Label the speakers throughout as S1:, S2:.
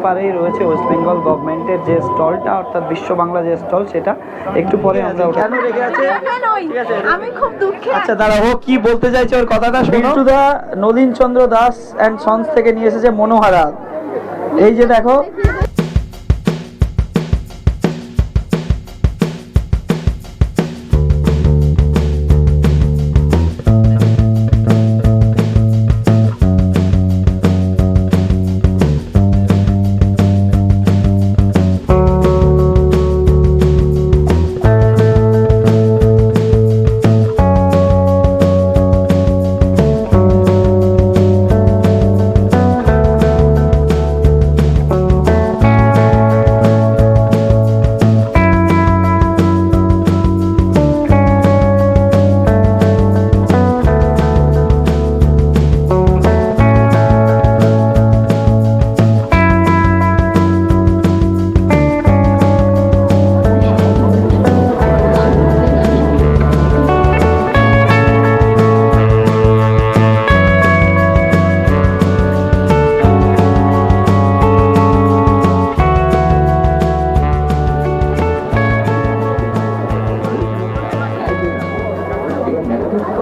S1: পারেই রয়েছে ওয়েস্ট বেঙ্গল গভর্নমেন্টের যে স্টলটা, অর্থাৎ বিশ্ব বাংলা যে স্টল, সেটা একটু পরে আমরা কেন রেখে আছে। ঠিক আছে,
S2: আমি খুব দুঃখে।
S1: আচ্ছা দাঁড়া, ও কি বলতে চাইছে ওর কথাটা শোনো। দা নলিন চন্দ্র দাস অ্যান্ড সন্স থেকে নিয়ে এসেছে মনোহারা। এই যে দেখো,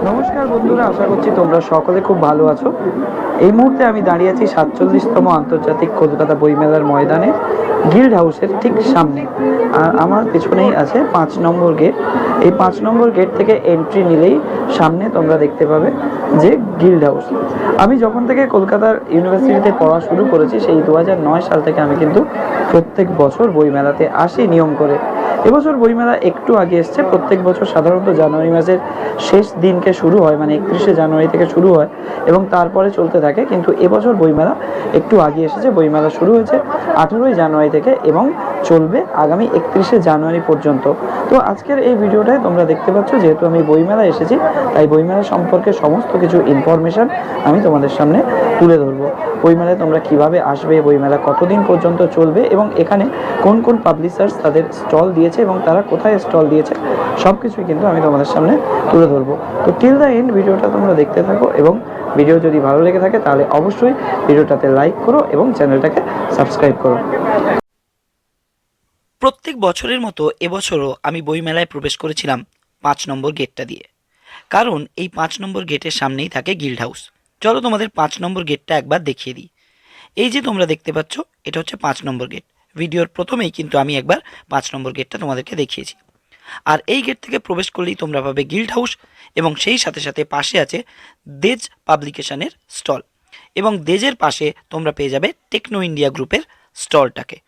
S1: নমস্কার বন্ধুরা, আশা করছি তোমরা সকলে খুব ভালো আছো। এই মুহূর্তে আমি দাঁড়িয়ে আছি 47তম আন্তর্জাতিক কলকাতা বইমেলার ময়দানে, গিল্ড হাউসের ঠিক সামনে। আর আমার পেছনেই আছে 5 নম্বর গেট। এই 5 নম্বর গেট থেকে এন্ট্রি নিলেই সামনে তোমরা দেখতে পাবে যে গিল্ড হাউস। আমি যখন থেকে কলকাতার ইউনিভার্সিটিতে পড়া শুরু করেছি, সেই 2009 সাল থেকে আমি কিন্তু প্রত্যেক বছর বইমেলাতে আসি নিয়ম করে। এবছর বইমেলা একটু আগে এসছে। প্রত্যেক বছর সাধারণত জানুয়ারি মাসের শেষ দিনকে শুরু হয়, মানে 31শে জানুয়ারি থেকে শুরু হয় এবং তারপরে চলতে থাকে, কিন্তু এবছর বইমেলা একটু আগে এসেছে। বইমেলা শুরু হয়েছে 18ই জানুয়ারি থেকে এবং চলবে আগামী 31শে জানুয়ারি পর্যন্ত। তো আজকের এই ভিডিওটায় তোমরা দেখতে পাচ্ছ, যেহেতু আমি বইমেলা এসেছি, তাই বইমেলা সম্পর্কে সমস্ত কিছু ইনফরমেশান আমি তোমাদের সামনে তুলে ধরবো। বইমেলায় তোমরা কিভাবে আসবে, বইমেলা কতদিন পর্যন্ত চলবে এবং এখানে কোন কোন পাবলিশার্স তাদের স্টল দিয়েছে এবং তারা কোথায় স্টল দিয়েছে, সব কিছুই কিন্তু আমি তোমাদের সামনে তুলে ধরবো। তো টিল দ্য এন্ড ভিডিওটা তোমরা দেখতে থাকো এবং ভিডিও যদি ভালো লেগে থাকে তাহলে অবশ্যই ভিডিওটাতে লাইক করো এবং চ্যানেলটাকে সাবস্ক্রাইব করো।
S3: প্রত্যেক বছরের মতো এবছরও আমি বইমেলায় প্রবেশ করেছিলাম 5 নম্বর গেটটা দিয়ে, কারণ এই 5 নম্বর গেটের সামনেই থাকে গিল্ড হাউস। চলো তোমাদের 5 নম্বর গেটটা একবার দেখিয়ে দিই। এই যে তোমরা দেখতে পাচ্ছ, এটা হচ্ছে 5 নম্বর গেট। ভিডিওর প্রথমেই কিন্তু আমি একবার 5 নম্বর গেটটা তোমাদেরকে দেখিয়েছি। আর এই গেট থেকে প্রবেশ করলেই তোমরা পাবে গিল্ড হাউস এবং সেই সাথে সাথে পাশে আছে দেজ পাবলিকেশনের স্টল এবং দেজের পাশে তোমরা পেয়ে যাবে টেকনো ইন্ডিয়া গ্রুপের স্টলটাকে।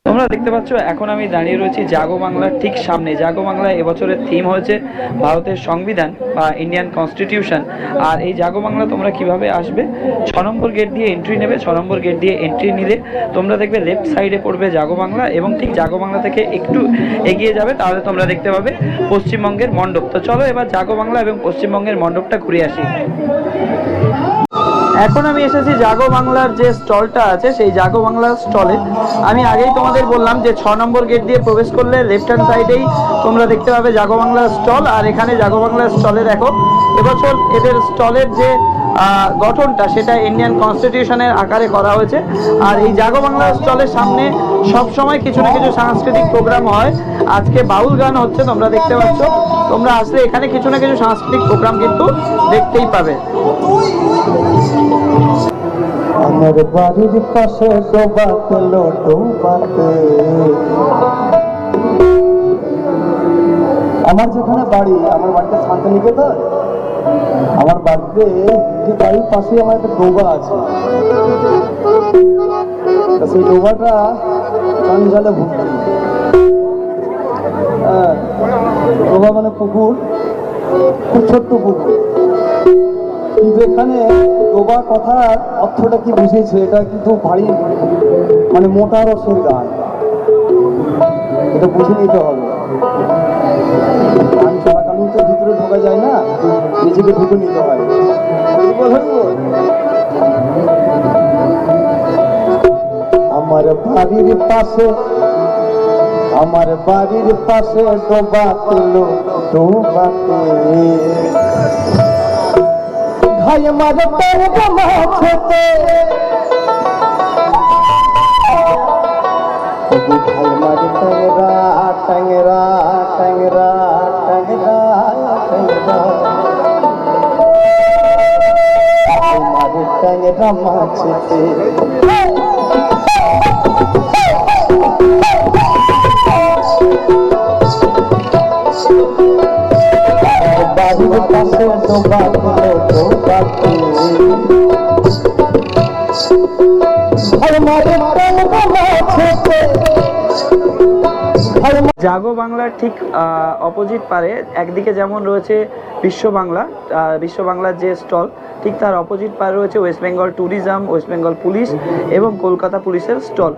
S1: তোমরা দেখতে পাচ্ছ এখন আমি দাঁড়িয়ে রয়েছি জাগো বাংলার ঠিক সামনে। জাগো বাংলায় এবছরের থিম হয়েছে ভারতের সংবিধান বা ইন্ডিয়ান কনস্টিটিউশন। আর এই জাগো বাংলা তোমরা কিভাবে আসবে, 6 নম্বর গেট দিয়ে এন্ট্রি নেবে। 6 নম্বর গেট দিয়ে এন্ট্রি নিলে তোমরা দেখবে লেফট সাইডে পড়বে জাগো বাংলা এবং ঠিক জাগো বাংলা থেকে একটু এগিয়ে যাবে, তাহলে তোমরা দেখতে পাবে পশ্চিমবঙ্গের মণ্ডপ। তো চলো এবার জাগো বাংলা এবং পশ্চিমবঙ্গের মণ্ডপটা ঘুরে আসি। এখন আমি এসেছি জাগো বাংলার যে স্টলটা আছে, সেই জাগো বাংলার স্টলে। আমি আগেই তোমাদের বললাম যে 6 নম্বর গেট দিয়ে প্রবেশ করলে লেফট হ্যান্ড সাইডেই তোমরা দেখতে পাবে জাগো বাংলার স্টল। আর এখানে জাগো বাংলার স্টলে দেখো, এবছর এদের স্টলের যে গঠনটা সেটা ইন্ডিয়ান কনস্টিটিউশনের আকারে করা হয়েছে। আর এই জাগো বাংলা স্টলের সামনে সব সময় কিছু না কিছু সাংস্কৃতিক প্রোগ্রাম হয়। আজকে বাউল গান হচ্ছে, তোমরা দেখতে পাচ্ছ। তোমরা আসলে এখানে কিছু না কিছু সাংস্কৃতিক প্রোগ্রাম কিন্তু দেখতেই পাবে।
S4: আমার বাড়ির পাশে ডোবাতে ডোবাতে, আমার যেখানে বাড়ি, আমার বাড়িতে শান্তিনিকেতন। আমার বাড়িতে যে বাড়ির পাশে আমার একটা ডোবা আছে, সেই ডোবাটা জঞ্জালে ভর্তি। ডোবা মানে পুকুর, খুব ছোট্ট পুকুর। কিন্তু এখানে ডোবা কথার অর্থটা কি বুঝেছে, এটা কিন্তু ভারী মানে মোটা রসের গান, এটা বুঝে নিতে হবে। গান চলাকালীন তো ভিতরে ঢোকা যায় না, নিজেকে ঢুকে নিতে হয়। আমার বাড়ির পাশে, আমার বাড়ির পাশে ডোবাতে ডোবাতে ভাই আমার মাছেতে জায়গা মাঝেতে বাড়ির পাশে ডোবা গুলো ডোবাতে
S1: জাগো বাংলার ঠিক অপোজিট পারে একদিকে যেমন রয়েছে বিশ্ব বাংলা, বিশ্ব বাংলার যে স্টল, ঠিক তার অপোজিট পারে রয়েছে West Bengal tourism, West Bengal police এবং কলকাতা পুলিশের স্টল।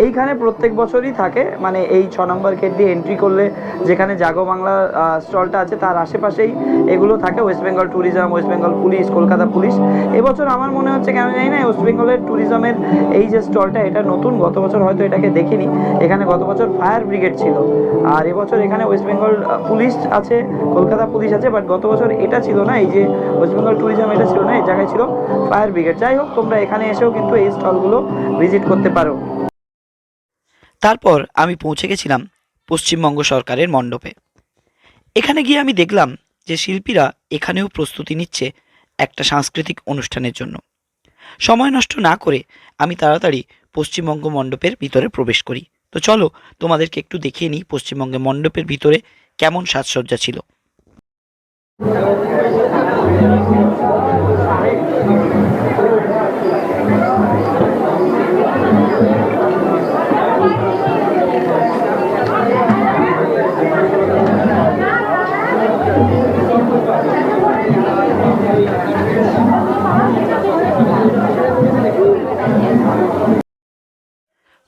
S1: এইখানে প্রত্যেক বছরই থাকে, মানে এই 6 নম্বর গেট দিয়ে এন্ট্রি করলে যেখানে জাগো বাংলা স্টলটা আছে তার আশেপাশেই এগুলো থাকে, West Bengal tourism, West Bengal police, Kolkata police. এবছর আমার মনে হচ্ছে কেন জানি না ওয়েস্ট বেঙ্গলের ট্যুরিজমের এই যে স্টলটা এটা নতুন, গত বছর হয়তো এটাকে দেখিনি। এখানে গত বছর ফায়ার ব্রিগেড ছিল, আর এবছর এখানে ওয়েস্ট বেঙ্গল পুলিশ আছে, কলকাতা পুলিশ আছে, বাট গত বছর এটা ছিল না, এই যে ওয়েস্ট বেঙ্গল ট্যুরিজম এটা ছিল না, এই জায়গায় ছিল ফায়ার ব্রিগেড। যাই হোক, তোমরা এখানে এসেও কিন্তু এই স্টলগুলো ভিজিট করতে পারো।
S3: তারপর আমি পৌঁছে গেছিলাম পশ্চিমবঙ্গ সরকারের মণ্ডপে। এখানে গিয়ে আমি দেখলাম যে শিল্পীরা এখানেও প্রস্তুতি নিচ্ছে একটা সাংস্কৃতিক অনুষ্ঠানের জন্য। সময় নষ্ট না করে আমি তাড়াতাড়ি পশ্চিমবঙ্গ মণ্ডপের ভিতরে প্রবেশ করি। তো চলো তোমাদেরকে একটু দেখিয়ে নিই পশ্চিমবঙ্গ মণ্ডপের ভিতরে কেমন সাজসজ্জা ছিল।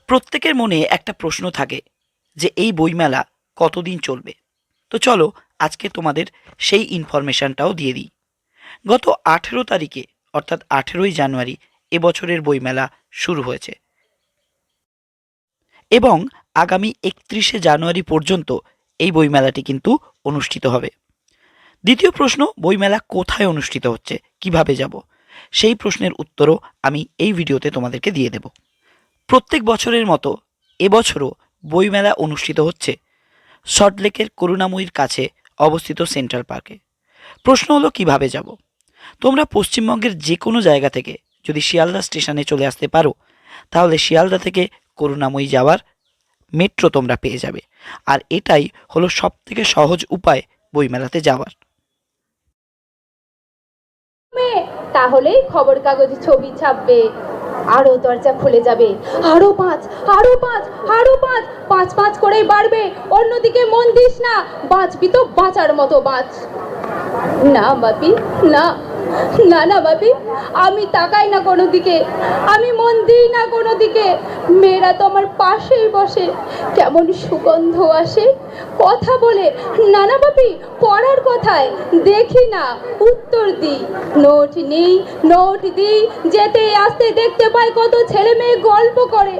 S3: প্রত্যেকের মনে একটা প্রশ্ন থাকে যে এই বইমেলা কতদিন চলবে। তো চলো আজকে তোমাদের সেই ইনফরমেশনটাও দিয়ে দিই। গত 18 তারিখে অর্থাৎ 18ই জানুয়ারি এবছরের বইমেলা শুরু হয়েছে এবং আগামী 31শে জানুয়ারি পর্যন্ত এই বইমেলাটি কিন্তু অনুষ্ঠিত হবে। দ্বিতীয় প্রশ্ন, বইমেলা কোথায় অনুষ্ঠিত হচ্ছে, কিভাবে যাব, সেই প্রশ্নের উত্তরও আমি এই ভিডিওতে তোমাদেরকে দিয়ে দেব। প্রত্যেক বছরের মতো এবছরও বইমেলা অনুষ্ঠিত হচ্ছে সল্টলেকের করুণাময়ীর কাছে অবস্থিত সেন্ট্রাল পার্কে। প্রশ্ন হলো কিভাবে যাব। তোমরা পশ্চিমবঙ্গের যে কোনো জায়গা থেকে যদি শিয়ালদা স্টেশনে চলে আসতে পারো তাহলে শিয়ালদা থেকে করুণাময়ী যাওয়ার মেট্রো তোমরা পেয়ে যাবে, আর এটাই হলো সবথেকে সহজ উপায় বইমেলাতে যাওয়ার।
S2: তাহলেই খবর কাগজে ছবি ছাপবে, আরো দরজা খুলে যাবে, আরো 5, আরো 5, আরো 5, 5 5 করেই বাড়বে। অন্যদিকে মন দিস না, বাঁচবি তো বাঁচার মতো বাঁচ। না বাপি, না না না বাপি, আমি তাকাই না কোনো দিকে, আমি মন দিই না কোনো দিকে। মেয়েরা তো আমার পাশেই বসে, কেমন সুগন্ধ আসে, কথা বলে। না না বাপি, পড়ার কথায় দেখি না, উত্তর দিই। নোট নেই, নোট দিই, যেতে আসতে দেখতে পাই কত ছেলে মেয়ে গল্প করে।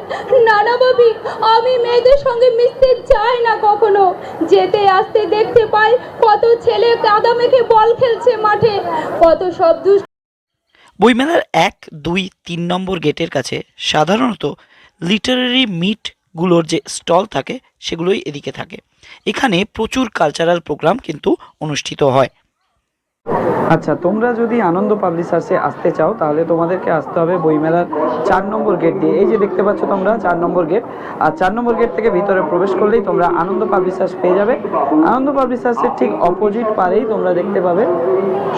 S2: না না বাপি, আমি মেয়েদের সঙ্গে মিশতে চাই না কখনো। যেতে আসতে দেখতে পাই কত ছেলে কাদা মেখে বল খেলছে মাঠে, কত সব
S3: বইমেলার 1, 2, 3 নম্বর গেটের কাছে সাধারণত লিটারারি মিটগুলোর যে স্টল থাকে সেগুলোই এদিকে থাকে। এখানে প্রচুর কালচারাল প্রোগ্রাম কিন্তু অনুষ্ঠিত হয়।
S1: আচ্ছা, তোমরা যদি আনন্দ পাবলিশার্সে আসতে চাও তাহলে তোমাদেরকে আসতে হবে বইমেলার 4 নম্বর গেট দিয়ে। এই যে দেখতে পাচ্ছ তোমরা 4 নম্বর গেট, আর 4 নম্বর গেট থেকে ভিতরে প্রবেশ করলেই তোমরা আনন্দ পাবলিশার্স পেয়ে যাবে। আনন্দ পাবলিশার্সের ঠিক অপোজিট পারেই তোমরা দেখতে পাবে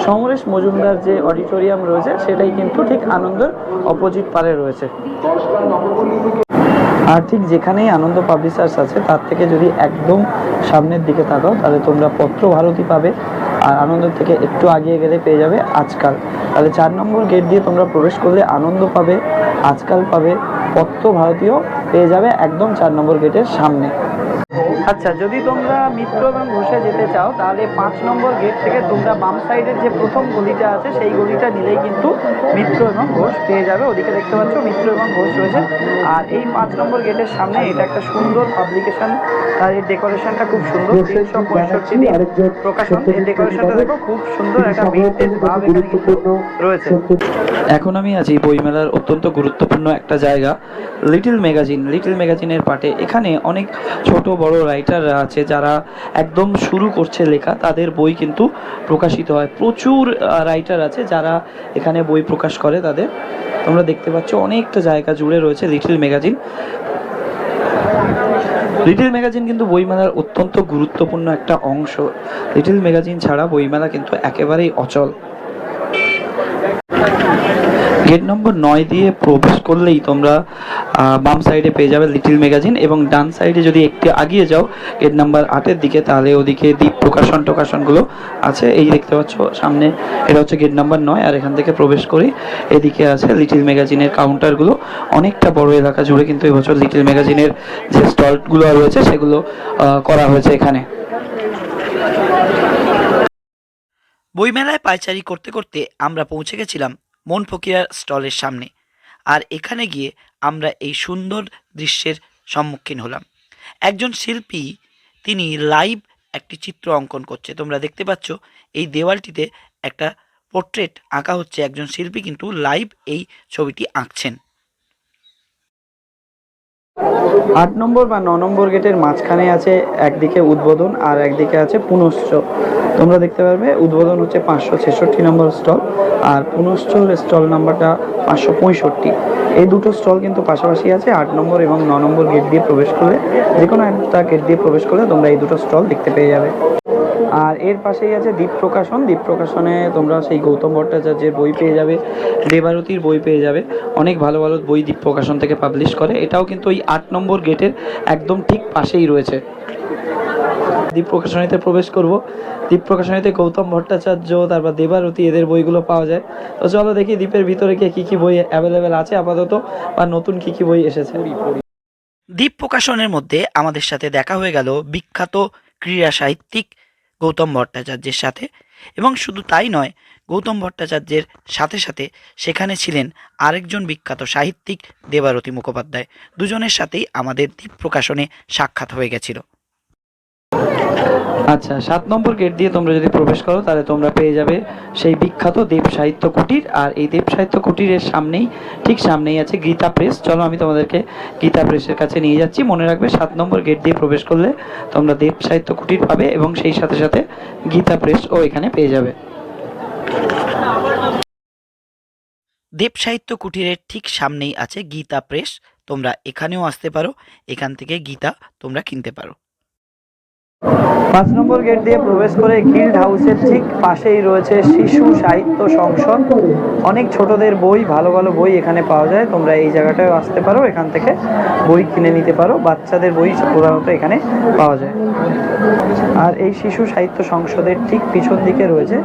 S1: সমরেশ মজুমদার যে অডিটোরিয়াম রয়েছে, সেটাই কিন্তু ঠিক আনন্দের অপোজিট পারে রয়েছে। আর ঠিক যেখানেই আনন্দ পাবলিশার্স আছে তার থেকে যদি একদম সামনের দিকে তাকাও তাহলে তোমরা পত্র ভারতী পাবে, আর আনন্দ থেকে একটু আগিয়ে গেলে পেয়ে যাবে আজকাল। তাহলে 4 নম্বর গেট দিয়ে তোমরা প্রবেশ করলে আনন্দ পাবে, আজকাল পাবে, পত্র ভারতীয় পেয়ে যাবে একদম 4 নম্বর গেটের সামনে। আচ্ছা, যদি তোমরা মিত্র এবং ঘোষে যেতে চাও তাহলে 5 নম্বর গেট থেকে তোমরা বাম সাইডের যে প্রথম গলিটা আছে সেই গলিটা নিলেই কিন্তু মিত্র এবং ঘোষ পেয়ে যাবে। ওদিকে দেখতে পাচ্ছ মিত্র এবং ঘোষ রয়েছে। আর এই 5 নম্বর গেটের সামনে এটা একটা সুন্দর পাবলিকেশন, আর এই ডেকোরেশনটা খুব সুন্দর, 365 দিন প্রকাশন। এই ডেকোরেশনটা দেখো, খুব সুন্দর একটা ভিন্টেজ ভাব এখানে কিন্তু রয়েছে। এখন আমি আছি বইমেলার অত্যন্ত গুরুত্বপূর্ণ একটা জায়গা, লিটল ম্যাগাজিন। লিটল ম্যাগাজিনের পাটে এখানে অনেক ছোট বড় রাইটাররা আছে যারা একদম শুরু করছে লেখা, তাদের বই কিন্তু প্রকাশিত হয়। প্রচুর রাইটার আছে যারা এখানে বই প্রকাশ করে তাদের। তোমরা দেখতে পাচ্ছ অনেকটা জায়গা জুড়ে রয়েছে লিটল ম্যাগাজিন। লিটল ম্যাগাজিন কিন্তু বইমেলার অত্যন্ত গুরুত্বপূর্ণ একটা অংশ। লিটল ম্যাগাজিন ছাড়া বইমেলা কিন্তু একেবারেই অচল। গেট নম্বর 9 দিয়ে প্রবেশ করলেই তোমরা বাম সাইডে পেয়ে যাবে লিটল ম্যাগাজিন, এবং ডান সাইডে যদি একটু আগিয়ে যাও গেট নাম্বার 8-এর দিকে, তাহলে ওদিকে দ্বীপ প্রকাশনগুলো আছে। এই দেখতে পাচ্ছ সামনে, এটা হচ্ছে গেট নাম্বার 9, আর এখান থেকে প্রবেশ করে এদিকে আছে লিটল ম্যাগাজিনের কাউন্টারগুলো। অনেকটা বড় এলাকা জুড়ে কিন্তু এবছর লিটল ম্যাগাজিনের যে স্টলগুলো রয়েছে সেগুলো করা হয়েছে এখানে।
S3: বইমেলায় পায়চারি করতে করতে আমরা পৌঁছে গেছিলাম মন ফকিরার স্টলের সামনে, আর এখানে গিয়ে আমরা এই সুন্দর দৃশ্যের সম্মুখীন হলাম। একজন শিল্পী তিনি লাইভ একটি চিত্র অঙ্কন করছে। তোমরা দেখতে পাচ্ছ এই দেওয়ালটিতে একটা পোর্ট্রেট আঁকা হচ্ছে, একজন শিল্পী কিন্তু লাইভ এই ছবিটি আঁকছেন।
S1: 8 নম্বর বা 9 নম্বর গেটের মাঝখানে আছে একদিকে উদ্বোধন আর একদিকে আছে পুনশ্চ। তোমরা দেখতে পারবে উদ্বোধন হচ্ছে 566 নম্বর স্টল, আর পুনশ্চর স্টল নাম্বারটা 565। এই দুটো স্টল কিন্তু পাশাপাশি আছে। 8 নম্বর এবং 9 নম্বর গেট দিয়ে প্রবেশ করলে, যে কোনো একটা গেট দিয়ে প্রবেশ করলে তোমরা এই দুটো স্টল দেখতে পেয়ে যাবে। আর এর পাশেই আছে দ্বীপ প্রকাশন। দ্বীপ প্রকাশনে তোমরা সেই গৌতম ভট্টাচার্যের বই পেয়ে যাবে, দেবারতীর বই পেয়ে যাবে। অনেক ভালো ভালো বই দ্বীপ প্রকাশন থেকে পাবলিশ করে। এটাও কিন্তু ওই 8 নম্বর গেটের একদম ঠিক পাশেই রয়েছে। দ্বীপ প্রকাশনীতে প্রবেশ করব। দ্বীপ প্রকাশনীতে গৌতম ভট্টাচার্য, তারপর দেবারতী, এদের বইগুলো পাওয়া যায়। তো চলো দেখি দ্বীপের ভিতরে গিয়ে কী কী বই অ্যাভেলেবেল আছে আপাতত, বা নতুন কী কী বই এসেছে।
S3: দ্বীপ প্রকাশনের মধ্যে আমাদের সাথে দেখা হয়ে গেল বিখ্যাত ক্রীড়া সাহিত্যিক গৌতম ভট্টাচার্যের সাথে, এবং শুধু তাই নয়, গৌতম ভট্টাচার্যের সাথে সাথে সেখানে ছিলেন আরেকজন বিখ্যাত সাহিত্যিক দেবারতী মুখোপাধ্যায়। দুজনের সাথেই আমাদের দ্বীপ প্রকাশনে সাক্ষাৎ হয়ে গেছিল।
S1: আচ্ছা, 7 নম্বর গেট দিয়ে তোমরা যদি প্রবেশ করো তাহলে তোমরা পেয়ে যাবে সেই বিখ্যাত দেব সাহিত্য কুটির। আর এই দেব সাহিত্য কুটিরের সামনেই, ঠিক সামনেই আছে গীতা প্রেস। চলো আমি তোমাদেরকে গীতা প্রেসের কাছে নিয়ে যাচ্ছি। মনে রাখবে 7 নম্বর গেট দিয়ে প্রবেশ করলে তোমরা দেব সাহিত্য কুটির পাবে, এবং সেই সাথে সাথে গীতা প্রেসও এখানে পেয়ে যাবে।
S3: দেব সাহিত্য কুটিরের ঠিক সামনেই আছে গীতা প্রেস। তোমরা এখানেও আসতে পারো, এখান থেকে গীতা তোমরা কিনতে পারো।
S1: 5 নম্বর গেট দিয়ে প্রবেশ করে গিল্ড হাউসের ঠিক পাশেই রয়েছে শিশু সাহিত্য সংসদ। অনেক ছোটদের বই, ভালো ভালো বই এখানে পাওয়া যায়। তোমরা এই জায়গাটায় আসতে পারো, এখান থেকে বই কিনে নিতে পারো। বাচ্চাদের বই প্রধানত এখানে পাওয়া যায়। আর এই শিশু সাহিত্য সংসদের ঠিক পিছন দিকে রয়েছে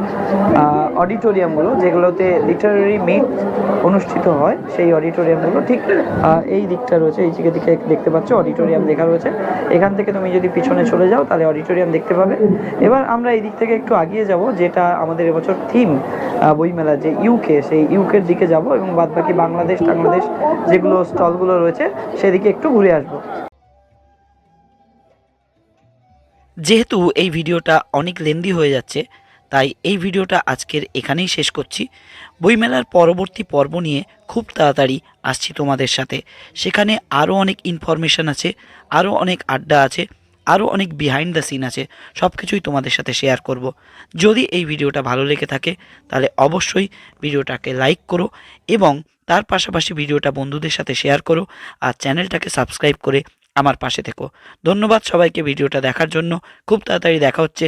S1: অডিটোরিয়ামগুলো, যেগুলোতে লিটারারি মিট অনুষ্ঠিত হয়। সেই অডিটোরিয়ামগুলো ঠিক এই দিকটা রয়েছে, এই দিকে দেখতে পাচ্ছ অডিটোরিয়াম লেখা রয়েছে। এখান থেকে তুমি যদি পিছনে চলে যাও তাহলে অডিটোরিয়াম দেখতে পাবে। এবার আমরা এই দিক থেকে একটু আগিয়ে যাব, যেটা আমাদের এবছর থিম বইমেলা, যে ইউকে, সেই ইউকের দিকে যাব, এবং বাদবাকি বাংলাদেশ যেগুলো স্টলগুলো রয়েছে সেদিকে একটু ঘুরে আসবো।
S3: যেহেতু এই ভিডিওটা অনেক লেন্দি হয়ে যাচ্ছে, তাই এই ভিডিওটা আজকের এখানেই শেষ করছি। বইমেলার পরবর্তী পর্ব নিয়ে খুব তাড়াতাড়ি আসছি তোমাদের সাথে। সেখানে আরও অনেক ইনফরমেশান আছে, আরও অনেক আড্ডা আছে, আরও অনেক বিহাইন্ড দ্য সিন আছে। সব কিছুই তোমাদের সাথে শেয়ার করব। যদি এই ভিডিওটা ভালো লেগে থাকে তাহলে অবশ্যই ভিডিওটাকে লাইক করো, এবং তার পাশাপাশি ভিডিওটা বন্ধুদের সাথে শেয়ার করো, আর চ্যানেলটাকে সাবস্ক্রাইব করে আমার পাশে থেকো। ধন্যবাদ সবাইকে ভিডিওটা দেখার জন্য। খুব তাড়াতাড়ি দেখা হচ্ছে